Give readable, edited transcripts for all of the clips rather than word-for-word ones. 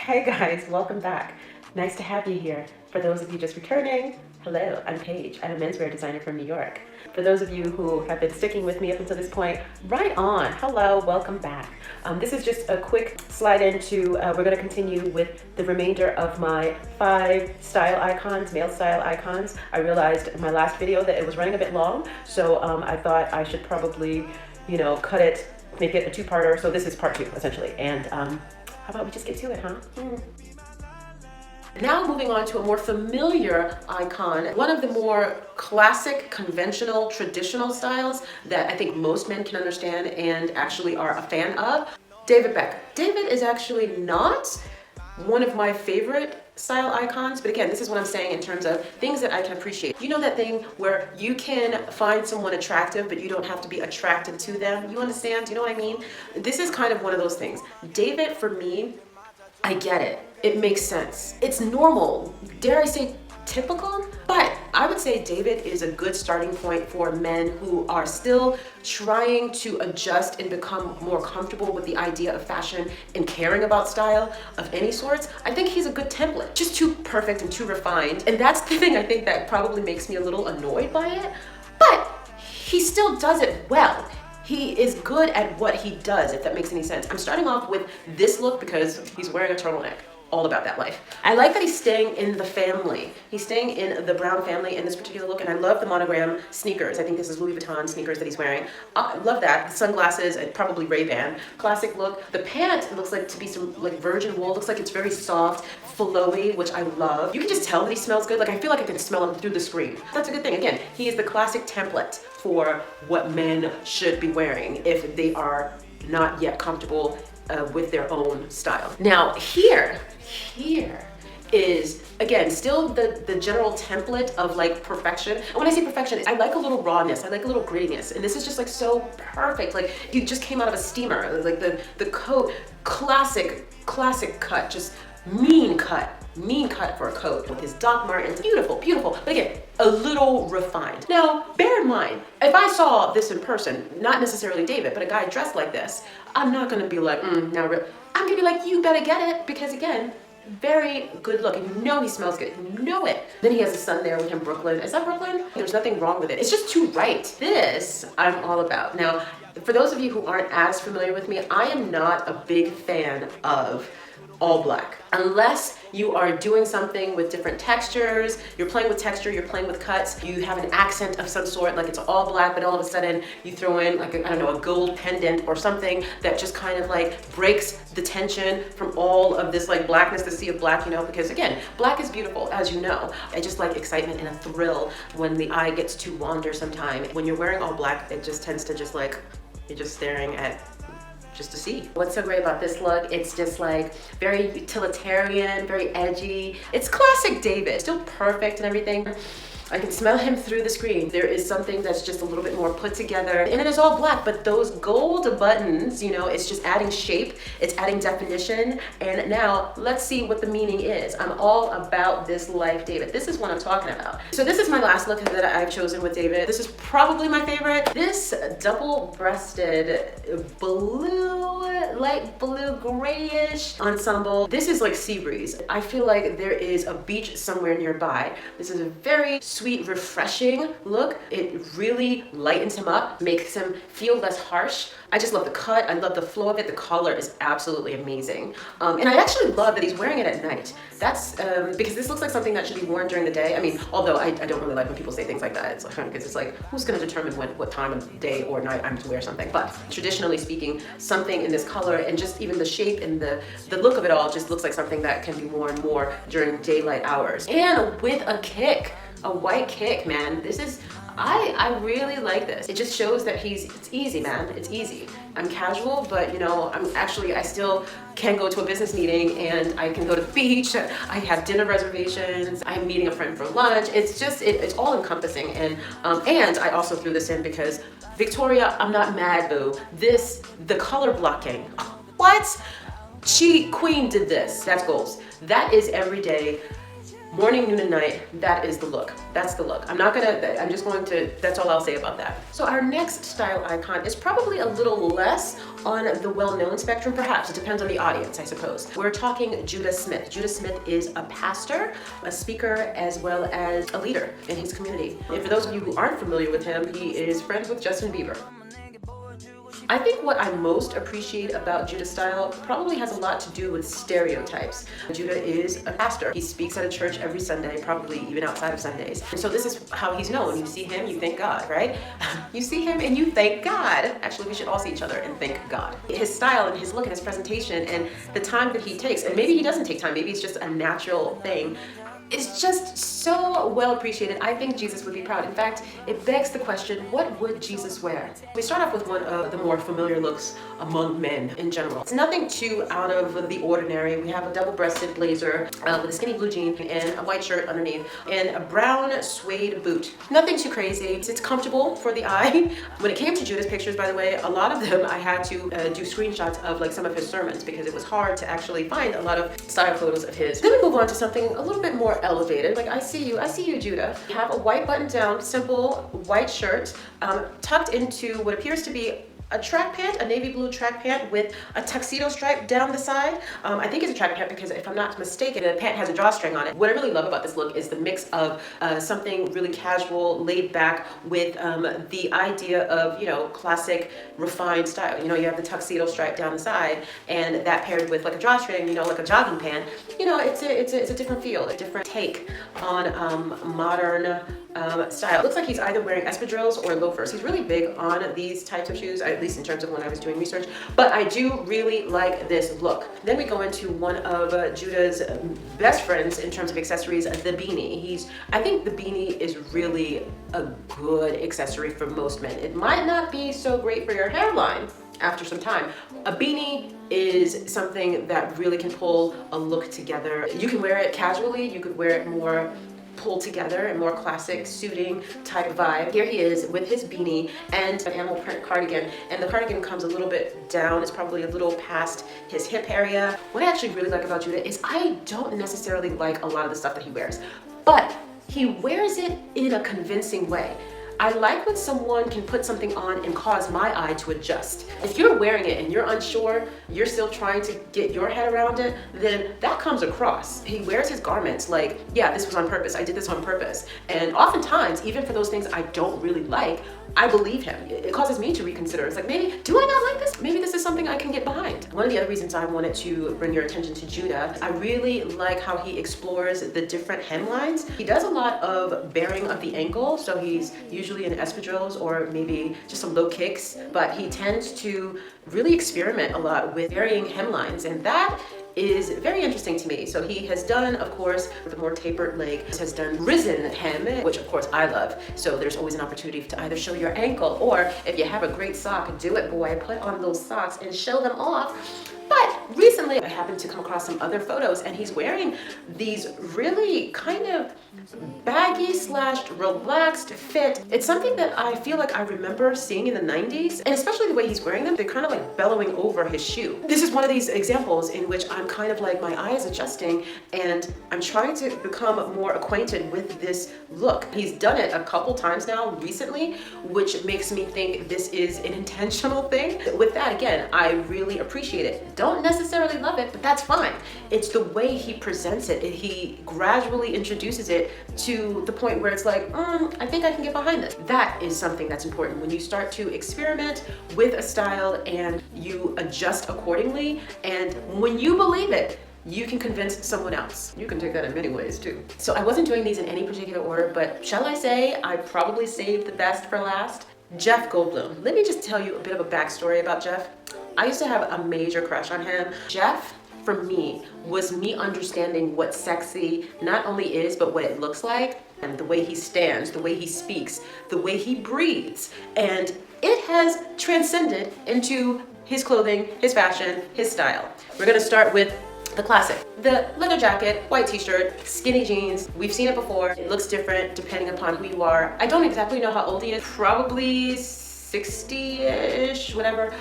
Hey guys, welcome back. Nice to have you here. For those of you just returning, hello, I'm Paige. I'm a menswear designer from New York. For those of you who have been sticking with me up until this point, right on. Hello, welcome back. This is just a quick slide into, we're going to continue with the remainder of my 5 style icons, male style icons. I realized in my last video that it was running a bit long, so I thought I should probably, cut it, make it a 2-parter. So this is part 2, essentially. And how about we just get to it, huh? Now moving on to a more familiar icon, one of the more classic, conventional, traditional styles that I think most men can understand and actually are a fan of, David Beckham. David is actually not one of my favorite style icons, but again, this is what I'm saying in terms of things that I can appreciate. You know that thing where you can find someone attractive, but you don't have to be attracted to them? You understand? Do you know what I mean? This is kind of one of those things. David, for me, I get it. It makes sense. It's normal. Dare I say typical? But I would say David is a good starting point for men who are still trying to adjust and become more comfortable with the idea of fashion and caring about style of any sorts. I think he's a good template. Just too perfect and too refined. And that's the thing I think that probably makes me a little annoyed by it. But he still does it well. He is good at what he does, if that makes any sense. I'm starting off with this look because he's wearing a turtleneck. All about that life. I like that he's staying in the family. He's staying in the Brown family in this particular look, and I love the monogram sneakers. I think this is Louis Vuitton sneakers that he's wearing. I love that. The sunglasses, and probably Ray-Ban. Classic look. The pant looks like to be some like virgin wool. Looks like it's very soft, flowy, which I love. You can just tell that he smells good. Like I feel like I can smell him through the screen. That's a good thing. Again, he is the classic template for what men should be wearing if they are not yet comfortable with their own style. Now here is, again, still the general template of like perfection. And when I say perfection, I like a little rawness, I like a little grittiness. And this is just like so perfect. Like he just came out of a steamer. Like the coat, classic cut, just mean cut for a coat with his Doc Martens. Beautiful, beautiful. But again, a little refined. Now, bear in mind, if I saw this in person, not necessarily David, but a guy dressed like this, I'm not gonna be like, now I'm gonna be like, you better get it, because again, very good look, and you know he smells good, you know it. Then he has a son there with him, Brooklyn. Is that Brooklyn? There's nothing wrong with it. It's just too right. This I'm all about. Now, for those of you who aren't as familiar with me, I am not a big fan of all black. Unless you are doing something with different textures, you're playing with texture, you're playing with cuts, you have an accent of some sort, like it's all black, but all of a sudden you throw in like, a gold pendant or something that just kind of like breaks the tension from all of this like blackness, the sea of black, because again, black is beautiful, as you know. I just like excitement and a thrill when the eye gets to wander sometime. When you're wearing all black, it just tends to just like, you're just staring at just to see. What's so great about this look? It's just like very utilitarian, very edgy. It's classic David, still perfect and everything. I can smell him through the screen. There is something that's just a little bit more put together, and it is all black, but those gold buttons, it's just adding shape, it's adding definition. And now let's see what the meaning is. I'm all about this life, David. This is what I'm talking about. So this is my last look that I've chosen with David. This is probably my favorite. This double-breasted blue, light blue, grayish ensemble. This is like sea breeze. I feel like there is a beach somewhere nearby. This is a very sweet, refreshing look. It really lightens him up, makes him feel less harsh. I just love the cut. I love the flow of it. The color is absolutely amazing. And I actually love that he's wearing it at night. That's because this looks like something that should be worn during the day. I mean, although I don't really like when people say things like that. It's like, because it's like, who's going to determine what time of day or night I'm to wear something? But traditionally speaking, something in this color and just even the shape and the look of it all just looks like something that can be worn more during daylight hours. And with a kick. A white kick, man. This is, I really like this. It just shows that it's easy, man. It's easy. I'm casual, but I still can go to a business meeting and I can go to the beach. I have dinner reservations. I'm meeting a friend for lunch. It's just, it's all encompassing. And I also threw this in because Victoria, I'm not mad, boo. The color blocking. What? Queen did this. That's goals. That is everyday Morning, noon, and night, that is the look. That's the look. That's all I'll say about that. So our next style icon is probably a little less on the well-known spectrum, perhaps. It depends on the audience, I suppose. We're talking Judah Smith. Judah Smith is a pastor, a speaker, as well as a leader in his community. And for those of you who aren't familiar with him, he is friends with Justin Bieber. I think what I most appreciate about Judah's style probably has a lot to do with stereotypes. Judah is a pastor. He speaks at a church every Sunday, probably even outside of Sundays. And so this is how he's known. You see him, you thank God, right? You see him and you thank God. Actually, we should all see each other and thank God. His style and his look and his presentation and the time that he takes, and maybe he doesn't take time, maybe it's just a natural thing, it's just so well appreciated. I think Jesus would be proud. In fact, it begs the question, what would Jesus wear? We start off with one of the more familiar looks among men in general. It's nothing too out of the ordinary. We have a double-breasted blazer with a skinny blue jean and a white shirt underneath and a brown suede boot. Nothing too crazy. It's comfortable for the eye. When it came to Judah's pictures, by the way, a lot of them I had to do screenshots of like some of his sermons because it was hard to actually find a lot of style photos of his. Then we move on to something a little bit more elevated. Like I see you, Judah. You have a white button-down, simple white shirt tucked into what appears to be a track pant, a navy blue track pant with a tuxedo stripe down the side. I think it's a track pant because if I'm not mistaken, the pant has a drawstring on it. What I really love about this look is the mix of something really casual, laid back with the idea of, classic refined style. You have the tuxedo stripe down the side and that paired with like a drawstring, like a jogging pant. It's a different feel, a different take on modern style. It looks like he's either wearing espadrilles or loafers. He's really big on these types of shoes, at least in terms of when I was doing research, but I do really like this look. Then we go into one of Judah's best friends in terms of accessories, the beanie. I think the beanie is really a good accessory for most men. It might not be so great for your hairline after some time. A beanie is something that really can pull a look together. You can wear it casually, you could wear it more pulled together and more classic suiting type vibe. Here he is with his beanie and an animal print cardigan, and the cardigan comes a little bit down. It's probably a little past his hip area. What I actually really like about Judah is I don't necessarily like a lot of the stuff that he wears, but he wears it in a convincing way. I like when someone can put something on and cause my eye to adjust. If you're wearing it and you're unsure, you're still trying to get your head around it, then that comes across. He wears his garments like, yeah, this was on purpose. I did this on purpose. And oftentimes, even for those things I don't really like, I believe him. It causes me to reconsider. It's like, maybe, do I not like this? Maybe this is something I can get behind. One of the other reasons I wanted to bring your attention to Judah, I really like how he explores the different hemlines. He does a lot of bearing of the ankle, so he's usually in espadrilles or maybe just some low kicks, but he tends to really experiment a lot with varying hemlines, and that is very interesting to me. So he has done, of course, the more tapered leg, has done risen hem, which of course I love. So there's always an opportunity to either show your ankle, or if you have a great sock, do it, boy, put on those socks and show them off. But recently I happened to come across some other photos and he's wearing these really kind of baggy / relaxed fit. It's something that I feel like I remember seeing in the 90s, and especially the way he's wearing them, they're kind of like bellowing over his shoe. This is one of these examples in which I'm kind of like, my eye is adjusting and I'm trying to become more acquainted with this look. He's done it a couple times now recently, which makes me think this is an intentional thing. With that, again, I really appreciate it. Don't necessarily love it, but that's fine. It's the way he presents it. He gradually introduces it to the point where it's like, I think I can get behind this. That is something that's important. When you start to experiment with a style and you adjust accordingly, and when you believe it, you can convince someone else. You can take that in many ways too. So I wasn't doing these in any particular order, but shall I say I probably saved the best for last? Jeff Goldblum. Let me just tell you a bit of a backstory about Jeff. I used to have a major crush on him. Jeff, for me, was me understanding what sexy not only is, but what it looks like, and the way he stands, the way he speaks, the way he breathes. And it has transcended into his clothing, his fashion, his style. We're gonna start with the classic. The leather jacket, white t-shirt, skinny jeans. We've seen it before. It looks different depending upon who you are. I don't exactly know how old he is. Probably 60-ish, whatever.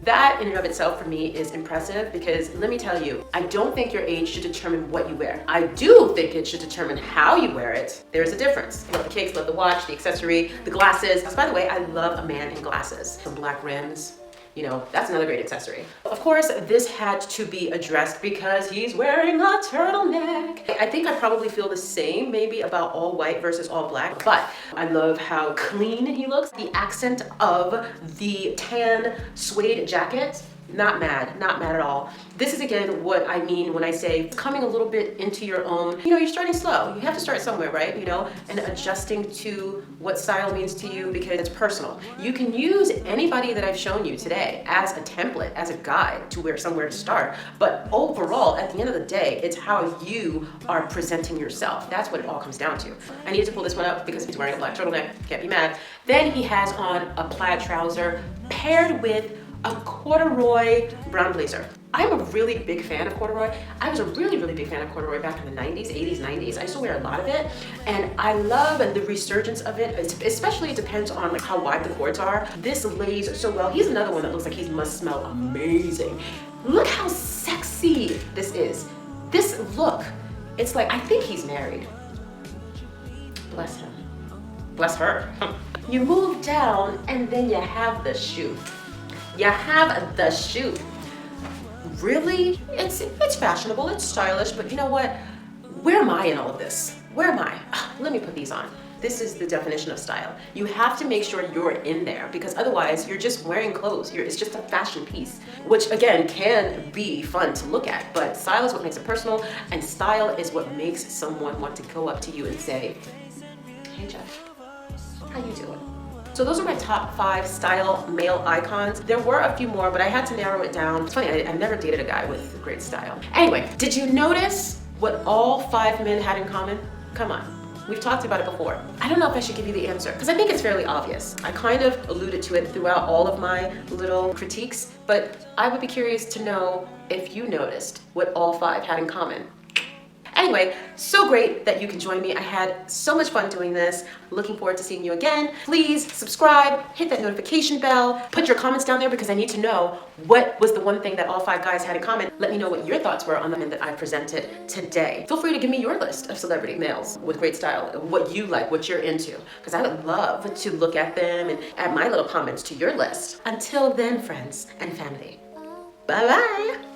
That in and of itself for me is impressive because let me tell you, I don't think your age should determine what you wear. I do think it should determine how you wear it. There's a difference. Love the cakes, love the watch, the accessory, the glasses. By the way, I love a man in glasses. Some black rims. You know, that's another great accessory. Of course, this had to be addressed because he's wearing a turtleneck. I think I probably feel the same maybe about all white versus all black, but I love how clean he looks. The accent of the tan suede jacket, not mad at all. This is again what I mean when I say coming a little bit into your own. You know, you're starting slow. You have to start somewhere, right? You know, and adjusting to what style means to you because it's personal. You can use anybody that I've shown you today as a template, as a guide to where somewhere to start. But overall, at the end of the day, it's how you are presenting yourself. That's what it all comes down to. I needed to pull this one up because he's wearing a black turtleneck. Can't be mad. Then he has on a plaid trouser paired with a corduroy brown blazer. I'm a really big fan of corduroy. I was a really big fan of corduroy back in the 90s, 80s, 90s. I used to wear a lot of it, and I love the resurgence of it. Especially it depends on like how wide the cords are. This lays so well. He's another one that looks like he must smell amazing. Look how sexy this is. This look, it's like, I think he's married. Bless him. Bless her. You move down and then you have the shoe. You have the shoe. Really? It's fashionable, it's stylish, but you know what? Where am I in all of this? Where am I? Let me put these on. This is the definition of style. You have to make sure you're in there because otherwise you're just wearing clothes. It's just a fashion piece, which again can be fun to look at, but style is what makes it personal and style is what makes someone want to go up to you and say, hey Jeff, how you doing? So those are my top 5 style male icons. There were a few more, but I had to narrow it down. It's funny, I've never dated a guy with great style. Anyway, did you notice what all 5 men had in common? Come on, we've talked about it before. I don't know if I should give you the answer, because I think it's fairly obvious. I kind of alluded to it throughout all of my little critiques, but I would be curious to know if you noticed what all 5 had in common. Anyway, so great that you can join me. I had so much fun doing this. Looking forward to seeing you again. Please subscribe, hit that notification bell, put your comments down there because I need to know what was the one thing that all 5 guys had in common. Let me know what your thoughts were on the men that I presented today. Feel free to give me your list of celebrity males with great style, what you like, what you're into, because I would love to look at them and add my little comments to your list. Until then, friends and family, bye-bye.